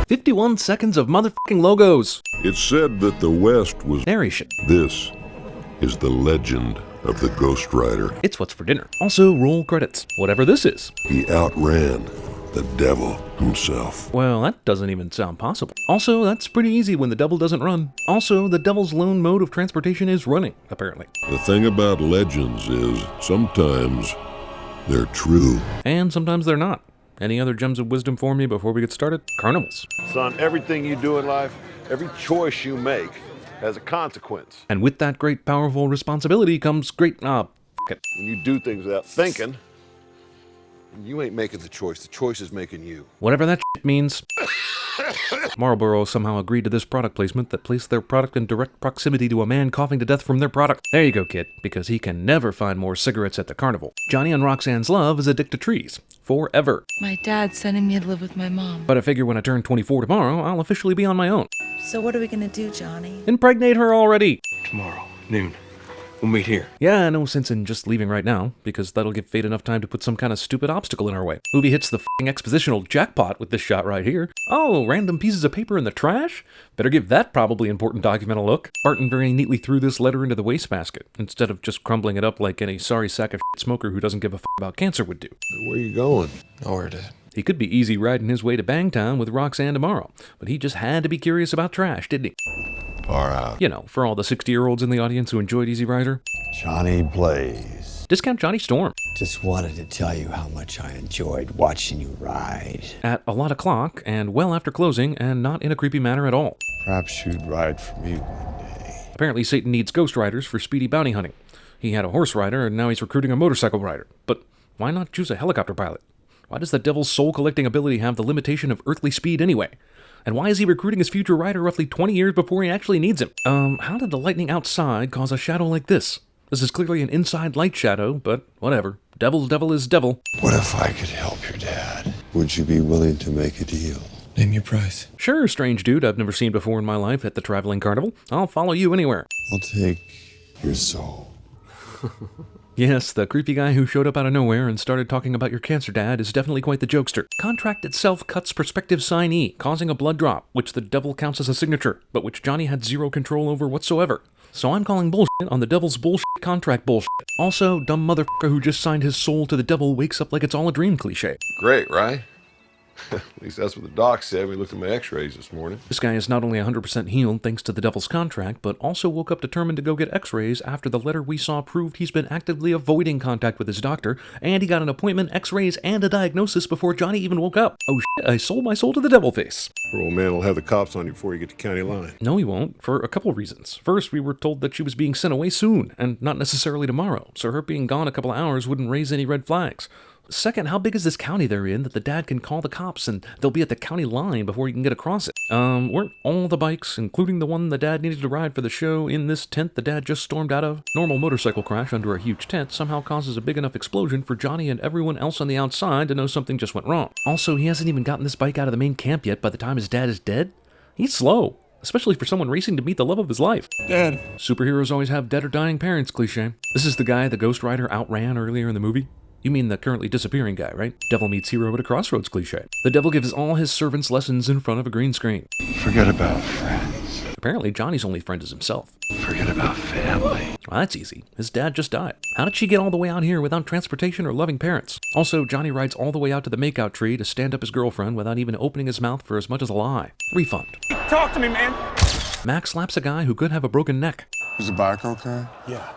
51 seconds of motherfucking logos. It's said that the West was Narration. This is the legend of the Ghost Rider. It's what's for dinner. Also, roll credits. Whatever this is. He outran the devil himself. Well, that doesn't even sound possible. Also, that's pretty easy when the devil doesn't run. Also, the devil's lone mode of transportation is running, apparently. The thing about legends is sometimes they're true. And sometimes they're not. Any other gems of wisdom for me before we get started? Carnivals. Son, everything you do in life, every choice you make has a consequence. And with that great powerful responsibility comes great, When you do things without thinking, you ain't making the choice is making you. whatever that shit means. Marlboro somehow agreed to this product placement that placed their product in direct proximity to a man coughing to death from their product. There you go, kid, because he can never find more cigarettes at the carnival. Johnny and Roxanne's love is addicted to trees. Forever. My dad's sending me to live with my mom. But I figure when I turn 24 tomorrow, I'll officially be on my own. So what are we gonna do, Johnny? Impregnate her already! Tomorrow, noon. We'll meet here. Yeah, no sense in just leaving right now, because that'll give fate enough time to put some kind of stupid obstacle in our way. Movie hits the f***ing expositional jackpot with this shot right here. Oh, random pieces of paper in the trash? Better give that probably important document a look. Barton very neatly threw this letter into the wastebasket, instead of just crumbling it up like any sorry sack of shit smoker who doesn't give a f*** about cancer would do. Where you going? Nowhere, Dad. He could be easy riding his way to Bangtown with Roxanne tomorrow, but he just had to be curious about trash, didn't he? Far out. You know, for all the 60-year-olds in the audience who enjoyed Easy Rider. Johnny Blaze. Discount Johnny Storm. Just wanted to tell you how much I enjoyed watching you ride. At a lot o'clock, and well after closing, and not in a creepy manner at all. Perhaps you'd ride for me one day. Apparently Satan needs ghost riders for speedy bounty hunting. He had a horse rider, and now he's recruiting a motorcycle rider. But why not choose a helicopter pilot? Why does the devil's soul-collecting ability have the limitation of earthly speed anyway? And why is he recruiting his future rider roughly 20 years before he actually needs him? How did the lightning outside cause a shadow like this? This is clearly an inside light shadow, but whatever. Devil's devil is devil. What if I could help your dad? Would you be willing to make a deal? Name your price. Sure, strange dude I've never seen before in my life at the traveling carnival. I'll follow you anywhere. I'll take your soul. Yes, the creepy guy who showed up out of nowhere and started talking about your cancer dad is definitely quite the jokester. Contract itself cuts prospective signee, causing a blood drop, which the devil counts as a signature, but which Johnny had zero control over whatsoever. So I'm calling bullshit on the devil's bullshit contract bullshit. Also, dumb motherfucker who just signed his soul to the devil wakes up like it's all a dream cliche. Great, right? At least that's what the doc said when we looked at my x-rays this morning. This guy is not only 100% healed thanks to the devil's contract, but also woke up determined to go get x-rays after the letter we saw proved he's been actively avoiding contact with his doctor, and he got an appointment, x-rays, and a diagnosis before Johnny even woke up. Oh shit, I sold my soul to the devil face. Poor old man will have the cops on you before you get to county line. No, he won't, for a couple reasons. First, we were told that she was being sent away soon, and not necessarily tomorrow, so her being gone a couple of hours wouldn't raise any red flags. Second, how big is this county they're in that the dad can call the cops and they'll be at the county line before he can get across it? Weren't all the bikes, including the one the dad needed to ride for the show, in this tent the dad just stormed out of? Normal motorcycle crash under a huge tent somehow causes a big enough explosion for Johnny and everyone else on the outside to know something just went wrong. Also, he hasn't even gotten this bike out of the main camp yet by the time his dad is dead. He's slow, especially for someone racing to meet the love of his life. Dad. Superheroes always have dead or dying parents cliche. This is the guy the Ghost Rider outran earlier in the movie. You mean the currently disappearing guy, right? Devil meets hero at a crossroads cliche. The devil gives all his servants lessons in front of a green screen. Forget about friends. Apparently, Johnny's only friend is himself. Forget about family. Well, that's easy. His dad just died. How did she get all the way out here without transportation or loving parents? Also, Johnny rides all the way out to the makeout tree to stand up his girlfriend without even opening his mouth for as much as a lie. Refund. Talk to me, man. Max slaps a guy who could have a broken neck. Is the bike okay? Yeah.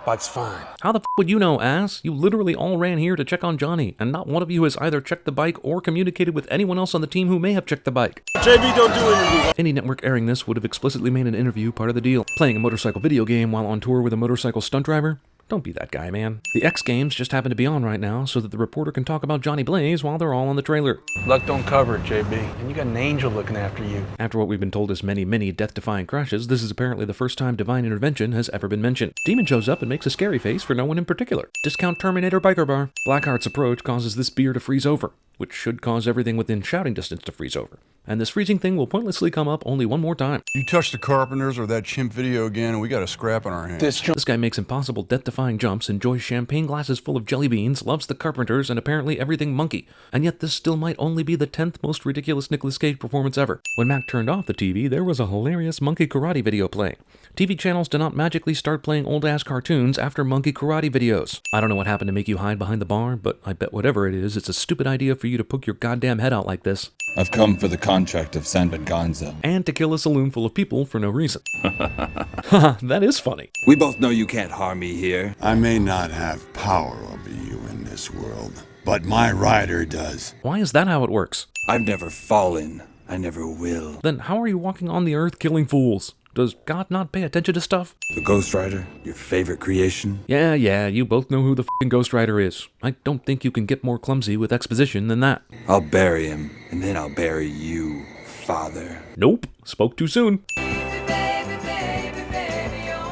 Bike's fine. How the f*** would you know, ass? You literally all ran here to check on Johnny, and not one of you has either checked the bike or communicated with anyone else on the team who may have checked the bike. JB, don't do interviews. Any network airing this would have explicitly made an interview part of the deal. Playing a motorcycle video game while on tour with a motorcycle stunt driver? Don't be that guy, man. The X Games just happen to be on right now so that the reporter can talk about Johnny Blaze while they're all on the trailer. Luck don't cover it, JB. And you got an angel looking after you. After what we've been told is many, many death-defying crashes, this is apparently the first time divine intervention has ever been mentioned. Demon shows up and makes a scary face for no one in particular. Discount Terminator Biker Bar. Blackheart's approach causes this beer to freeze over. which should cause everything within shouting distance to freeze over. And this freezing thing will pointlessly come up only one more time. You touch the Carpenters or that chimp video again, and we got a scrap on our hands. This guy makes impossible death-defying jumps, enjoys champagne glasses full of jelly beans, loves the Carpenters, and apparently everything monkey. And yet this still might only be the 10th most ridiculous Nicolas Cage performance ever. When Mac turned off the TV, there was a hilarious monkey karate video playing. TV channels do not magically start playing old-ass cartoons after monkey karate videos. I don't know what happened to make you hide behind the bar, but I bet whatever it is, it's a stupid idea for you to poke your goddamn head out like this. I've come for the contract of San Venganza. And to kill a saloon full of people for no reason. Haha, that is funny. We both know you can't harm me here. I may not have power over you in this world, but my rider does. Why is that how it works? I've never fallen. I never will. Then how are you walking on the earth killing fools? Does God not pay attention to stuff? The Ghost Rider, your favorite creation? Yeah, you both know who the f***ing Ghost Rider is. I don't think you can get more clumsy with exposition than that. I'll bury him, and then I'll bury you, Father. Nope, spoke too soon.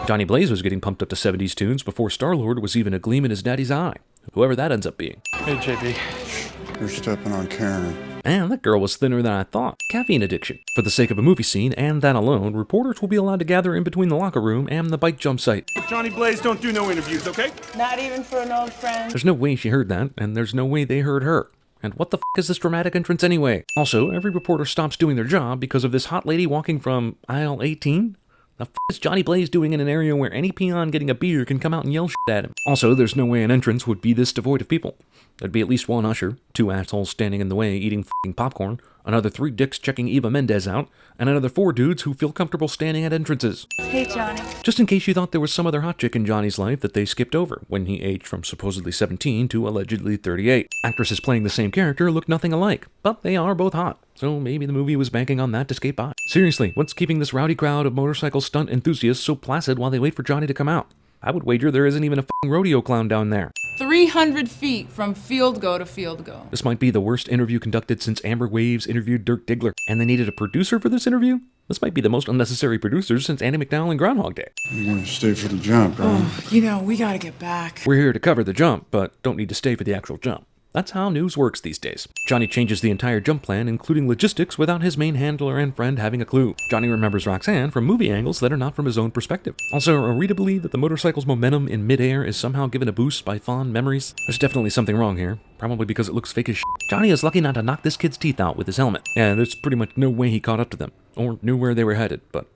Johnny Blaze was getting pumped up to 70s tunes before Star-Lord was even a gleam in his daddy's eye. Whoever that ends up being. Hey, JB. You're stepping on Karen. And that girl was thinner than I thought. Caffeine addiction. For the sake of a movie scene, and that alone, reporters will be allowed to gather in between the locker room and the bike jump site. Johnny Blaze don't do no interviews, okay? Not even for an old friend. There's no way she heard that, and there's no way they heard her. And what the f*** is this dramatic entrance anyway? Also, every reporter stops doing their job because of this hot lady walking from aisle 18? The f*** is Johnny Blaze doing in an area where any peon getting a beer can come out and yell shit at him? Also, there's no way an entrance would be this devoid of people. There'd be at least one usher, 2 assholes standing in the way eating f***ing popcorn, another 3 dicks checking Eva Mendes out, and another 4 dudes who feel comfortable standing at entrances. Hey, Johnny. Just in case you thought there was some other hot chick in Johnny's life that they skipped over when he aged from supposedly 17 to allegedly 38. Actresses playing the same character look nothing alike, but they are both hot, so maybe the movie was banking on that to skate by. Seriously, what's keeping this rowdy crowd of motorcycle stunt enthusiasts so placid while they wait for Johnny to come out? I would wager there isn't even a f***ing rodeo clown down there. 300 feet from field goal to field goal. This might be the worst interview conducted since Amber Waves interviewed Dirk Diggler, and they needed a producer for this interview? This might be the most unnecessary producers since Andy McDowell and Groundhog Day. You're gonna stay for the jump, right? Oh, we gotta get back. We're here to cover the jump, but don't need to stay for the actual jump. That's how news works these days. Johnny changes the entire jump plan, including logistics, without his main handler and friend having a clue. Johnny remembers Roxanne from movie angles that are not from his own perspective. Also, are we to believe that the motorcycle's momentum in midair is somehow given a boost by fond memories? There's definitely something wrong here, probably because it looks fake as shit. Johnny is lucky not to knock this kid's teeth out with his helmet. And there's pretty much no way he caught up to them, or knew where they were headed, but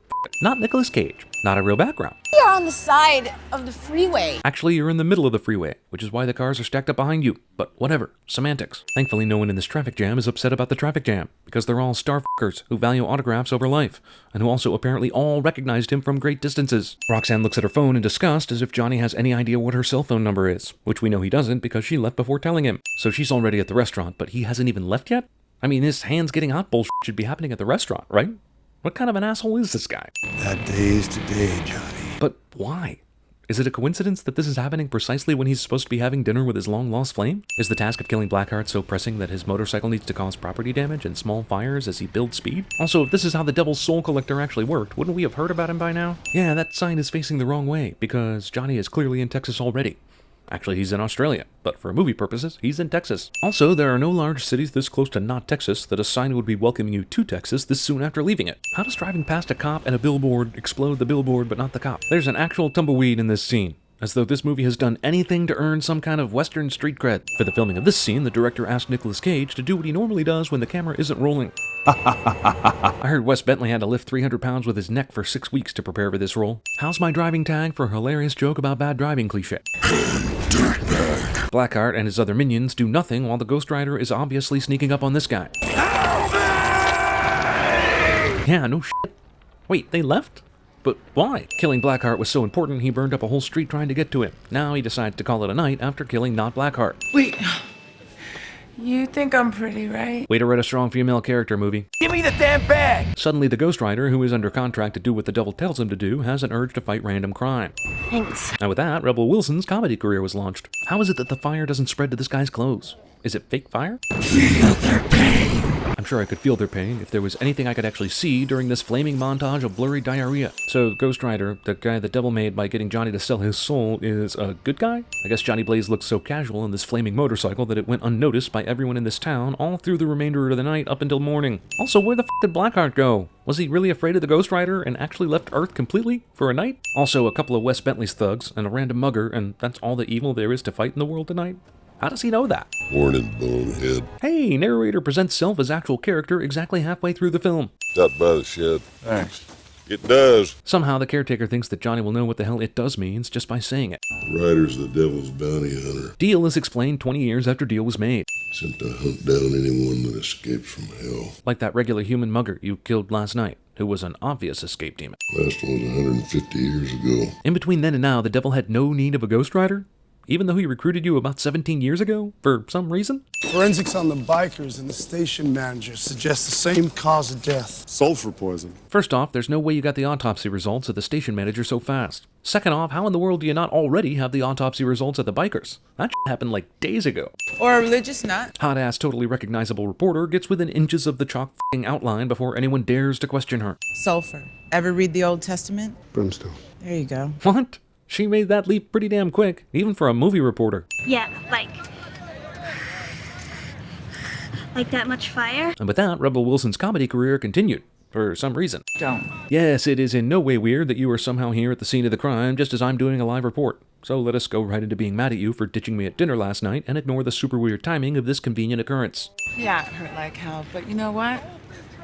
not Nicolas Cage. Not a real background. We are on the side of the freeway. Actually, you're in the middle of the freeway, which is why the cars are stacked up behind you. But whatever, semantics. Thankfully, no one in this traffic jam is upset about the traffic jam, because they're all star fuckers who value autographs over life, and who also apparently all recognized him from great distances. Roxanne looks at her phone in disgust as if Johnny has any idea what her cell phone number is, which we know he doesn't because she left before telling him. So she's already at the restaurant, but he hasn't even left yet? I mean, this hands getting hot bullshit should be happening at the restaurant, right? What kind of an asshole is this guy? That day is today, Johnny. But why? Is it a coincidence that this is happening precisely when he's supposed to be having dinner with his long-lost flame? Is the task of killing Blackheart so pressing that his motorcycle needs to cause property damage and small fires as he builds speed? Also, if this is how the Devil's Soul Collector actually worked, wouldn't we have heard about him by now? Yeah, that sign is facing the wrong way, because Johnny is clearly in Texas already. Actually, he's in Australia, but for movie purposes, he's in Texas. Also, there are no large cities this close to not Texas that a sign would be welcoming you to Texas this soon after leaving it. How does driving past a cop and a billboard explode the billboard but not the cop? There's an actual tumbleweed in this scene, as though this movie has done anything to earn some kind of Western street cred. For the filming of this scene, the director asked Nicolas Cage to do what he normally does when the camera isn't rolling. I heard Wes Bentley had to lift 300 pounds with his neck for 6 weeks to prepare for this role. How's my driving tag for a hilarious joke about bad driving cliche? Blackheart and his other minions do nothing while the Ghost Rider is obviously sneaking up on this guy. Yeah, no shit. Wait, they left? But why? Killing Blackheart was so important he burned up a whole street trying to get to him. Now he decides to call it a night after killing not Blackheart. Wait, you think I'm pretty, right? Way to write a strong female character movie. Give me the damn bag! Suddenly the Ghost Rider, who is under contract to do what the devil tells him to do, has an urge to fight random crime. Thanks. And with that, Rebel Wilson's comedy career was launched. How is it that the fire doesn't spread to this guy's clothes? Is it fake fire? Feel their pain. I'm sure I could feel their pain if there was anything I could actually see during this flaming montage of blurry diarrhea. So Ghost Rider, the guy the devil made by getting Johnny to sell his soul, is a good guy? I guess Johnny Blaze looked so casual on this flaming motorcycle that it went unnoticed by everyone in this town all through the remainder of the night up until morning. Also, where the f did Blackheart go? Was he really afraid of the Ghost Rider and actually left Earth completely for a night? Also, a couple of Wes Bentley's thugs and a random mugger, and that's all the evil there is to fight in the world tonight? How does he know that? Morning, bonehead. Hey, narrator presents self as actual character exactly halfway through the film. Stop by the shed. Thanks. It does. Somehow the caretaker thinks that Johnny will know what the hell it does means just by saying it. The Rider's the devil's bounty hunter. Deal is explained 20 years after Deal was made. Sent to hunt down anyone that escapes from hell. Like that regular human mugger you killed last night, who was an obvious escape demon. Last one was 150 years ago. In between then and now, the devil had no need of a Ghost Rider? Even though he recruited you about 17 years ago? For some reason? Forensics on the bikers and the station manager suggest the same cause of death. Sulfur poison. First off, there's no way you got the autopsy results of the station manager so fast. Second off, how in the world do you not already have the autopsy results of the bikers? That happened like days ago. Or a religious nut. Hot-ass, totally recognizable reporter gets within inches of the chalk f***ing outline before anyone dares to question her. Sulfur. Ever read the Old Testament? Brimstone. There you go. What? She made that leap pretty damn quick, even for a movie reporter. Yeah, like that much fire? And with that, Rebel Wilson's comedy career continued, for some reason. Don't. Yes, it is in no way weird that you are somehow here at the scene of the crime just as I'm doing a live report. So let us go right into being mad at you for ditching me at dinner last night and ignore the super weird timing of this convenient occurrence. Yeah, it hurt like hell, but you know what?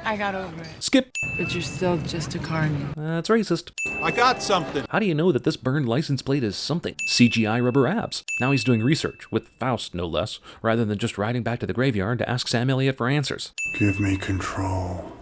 I got over it. Skip! But you're still just a carny. That's racist. I got something. How do you know that this burned license plate is something? CGI rubber abs. Now he's doing research, with Faust no less, rather than just riding back to the graveyard to ask Sam Elliott for answers. Give me control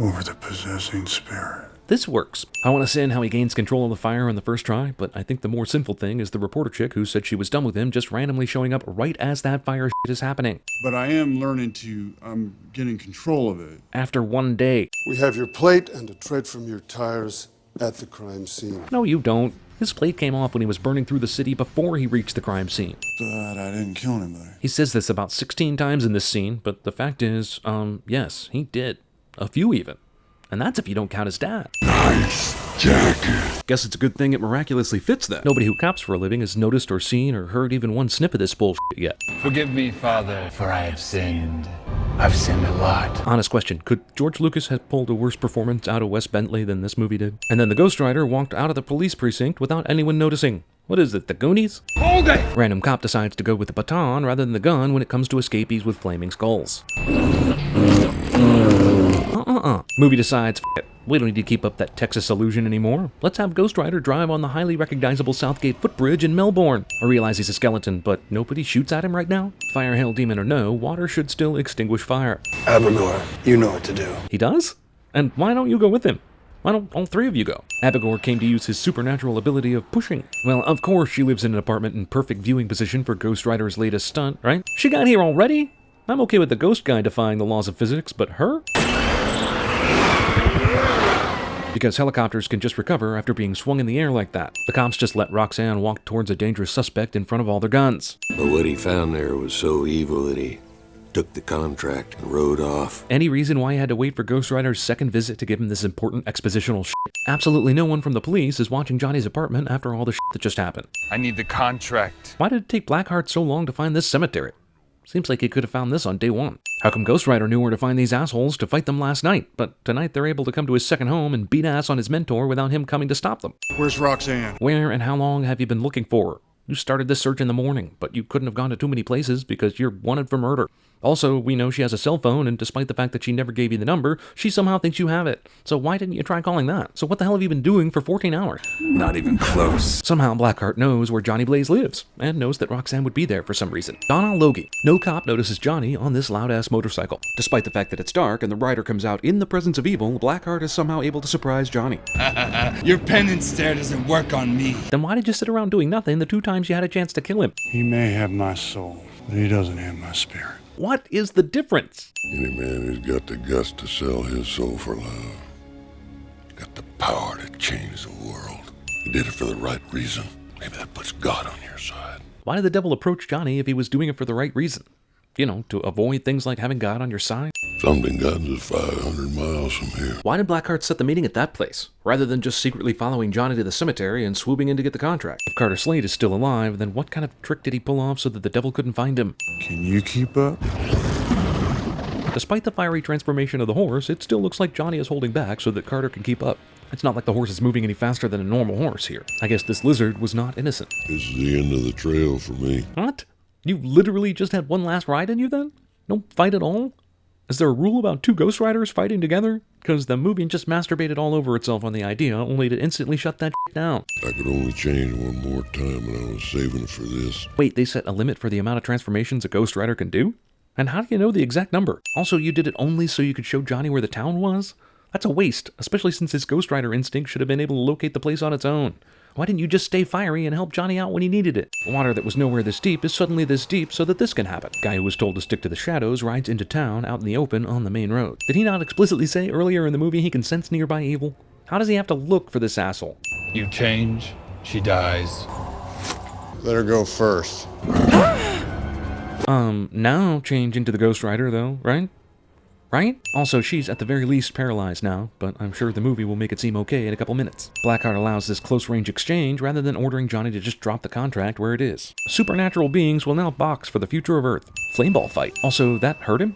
over the possessing spirit. This works. I want to say how he gains control of the fire on the first try, but I think the more sinful thing is the reporter chick who said she was done with him just randomly showing up right as that fire shit is happening. But I am learning I'm getting control of it. After one day. We have your plate and a tread from your tires at the crime scene. No, you don't. His plate came off when he was burning through the city before he reached the crime scene. But I didn't kill anybody. He says this about 16 times in this scene, but the fact is, yes, he did. A few even. And that's if you don't count his dad. Nice jacket. Guess it's a good thing it miraculously fits that. Nobody who cops for a living has noticed or seen or heard even one snip of this bullshit yet. Forgive me, Father, for I have sinned. I've sinned a lot. Honest question, could George Lucas have pulled a worse performance out of Wes Bentley than this movie did? And then the Ghost Rider walked out of the police precinct without anyone noticing. What is it, the Goonies? Hold it! Random cop decides to go with the baton rather than the gun when it comes to escapees with flaming skulls. Movie decides, f it. We don't need to keep up that Texas illusion anymore. Let's have Ghost Rider drive on the highly recognizable Southgate footbridge in Melbourne. I realize he's a skeleton, but nobody shoots at him right now? Fire, hail, demon or no, water should still extinguish fire. Abigor, you know what to do. He does? And why don't you go with him? Why don't all three of you go? Abigor came to use his supernatural ability of pushing. Well, of course she lives in an apartment in perfect viewing position for Ghost Rider's latest stunt, right? She got here already? I'm okay with the ghost guy defying the laws of physics, but her? Because helicopters can just recover after being swung in the air like that. The cops just let Roxanne walk towards a dangerous suspect in front of all their guns. But what he found there was so evil that he took the contract and rode off. Any reason why he had to wait for Ghost Rider's second visit to give him this important expositional shit? Absolutely no one from the police is watching Johnny's apartment after all the shit that just happened. I need the contract. Why did it take Blackheart so long to find this cemetery? Seems like he could have found this on day one. How come Ghost Rider knew where to find these assholes to fight them last night, but tonight they're able to come to his second home and beat ass on his mentor without him coming to stop them? Where's Roxanne? Where and how long have you been looking for her? You started this search in the morning, but you couldn't have gone to too many places because you're wanted for murder. Also, we know she has a cell phone, and despite the fact that she never gave you the number, she somehow thinks you have it. So why didn't you try calling that? So what the hell have you been doing for 14 hours? Not even close. Somehow Blackheart knows where Johnny Blaze lives, and knows that Roxanne would be there for some reason. Donna Logie. No cop notices Johnny on this loud-ass motorcycle. Despite the fact that it's dark and the rider comes out in the presence of evil, Blackheart is somehow able to surprise Johnny. Your penance stare doesn't work on me. Then why did you sit around doing nothing the 2 times you had a chance to kill him? He may have my soul, but he doesn't have my spirit. What is the difference? Any man who's got the guts to sell his soul for love, got the power to change the world. He did it for the right reason. Maybe that puts God on your side. Why did the devil approach Johnny if he was doing it for the right reason? to avoid things like having God on your side? Something Guns is 500 miles from here. Why did Blackheart set the meeting at that place, rather than just secretly following Johnny to the cemetery and swooping in to get the contract? If Carter Slade is still alive, then what kind of trick did he pull off so that the devil couldn't find him? Can you keep up? Despite the fiery transformation of the horse, it still looks like Johnny is holding back so that Carter can keep up. It's not like the horse is moving any faster than a normal horse here. I guess this lizard was not innocent. This is the end of the trail for me. What? You literally just had one last ride in you then? No fight at all? Is there a rule about two Ghost Riders fighting together? Because the movie just masturbated all over itself on the idea, only to instantly shut that down. I could only change one more time, and I was saving it for this. Wait, they set a limit for the amount of transformations a Ghost Rider can do? And how do you know the exact number? Also, you did it only so you could show Johnny where the town was? That's a waste, especially since his Ghost Rider instinct should have been able to locate the place on its own. Why didn't you just stay fiery and help Johnny out when he needed it? Water that was nowhere this deep is suddenly this deep so that this can happen. Guy who was told to stick to the shadows rides into town out in the open on the main road. Did he not explicitly say earlier in the movie he can sense nearby evil? How does he have to look for this asshole? You change, she dies. Let her go first. Now change into the Ghost Rider though, right? Right? Also, she's at the very least paralyzed now, but I'm sure the movie will make it seem okay in a couple minutes. Blackheart allows this close-range exchange rather than ordering Johnny to just drop the contract where it is. Supernatural beings will now box for the future of Earth. Flameball fight. Also, that hurt him?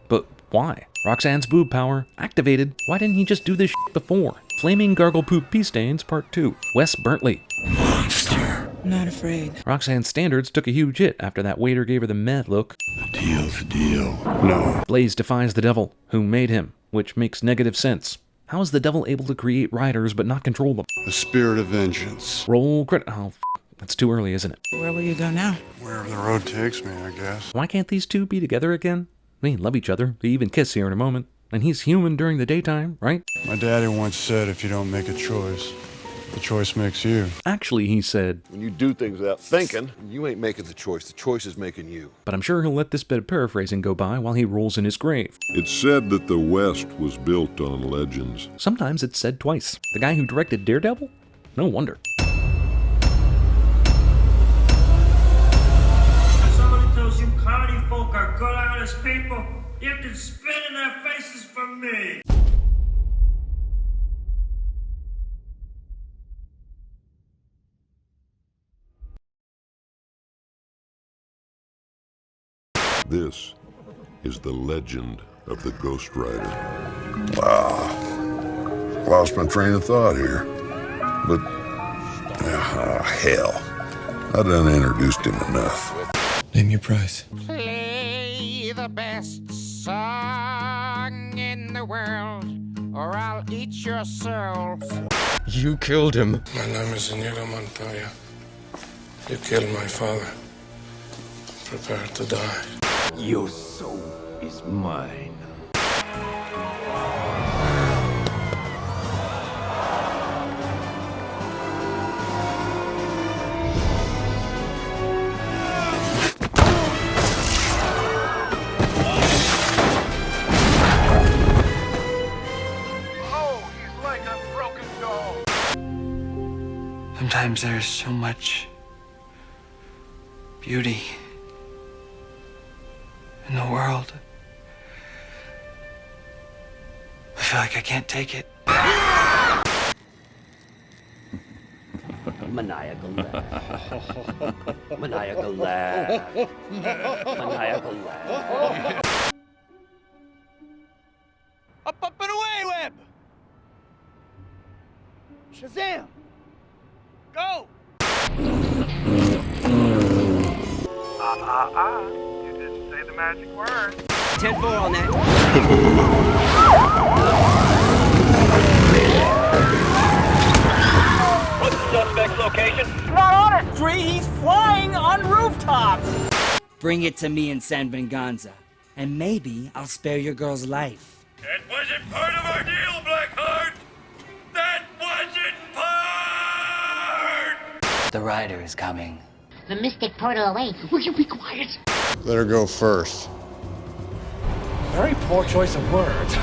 But why? Roxanne's boob power activated. Why didn't he just do this shit before? Flaming Gargle Poop Pea Stains Part 2. Wes Bentley. I'm not afraid. Roxanne's standards took a huge hit after that waiter gave her the mad look. A deal's a deal. No. Blaze defies the devil, who made him, which makes negative sense. How is the devil able to create riders but not control them? The spirit of vengeance. Roll credit. Oh, that's too early, isn't it? Where will you go now? Wherever the road takes me, I guess. Why can't these two be together again? They love each other. They even kiss here in a moment. And he's human during the daytime, right? My daddy once said if you don't make a choice, the choice makes you. Actually, he said, when you do things without thinking, you ain't making the choice is making you. But I'm sure he'll let this bit of paraphrasing go by while he rolls in his grave. It's said that the West was built on legends. Sometimes it's said twice. The guy who directed Daredevil? No wonder. Somebody tells you cloudy folk are good, honest people, you can spit in their faces for me. This is the legend of the Ghost Rider. Wow. Lost my train of thought here. But, hell. I done introduced him enough. Name your price. Play the best song in the world, or I'll eat your soul. You killed him. My name is Inigo Montoya. You killed my father. Prepare to die. Your soul is mine. Oh, he's like a broken doll. Sometimes there's so much beauty in the world. I feel like I can't take it. Maniacal laugh. Maniacal laugh. Maniacal laugh. Up and away, Webb! Shazam! Go! You didn't say the magic word. 10-4 on that. What's the suspect's location? He's not on a tree, he's flying on rooftops! Bring it to me in San Venganza, and maybe I'll spare your girl's life. That wasn't part of our deal, Blackheart! That wasn't part! The rider is coming. The mystic portal away. Will you be quiet? Let her go first. Very poor choice of words.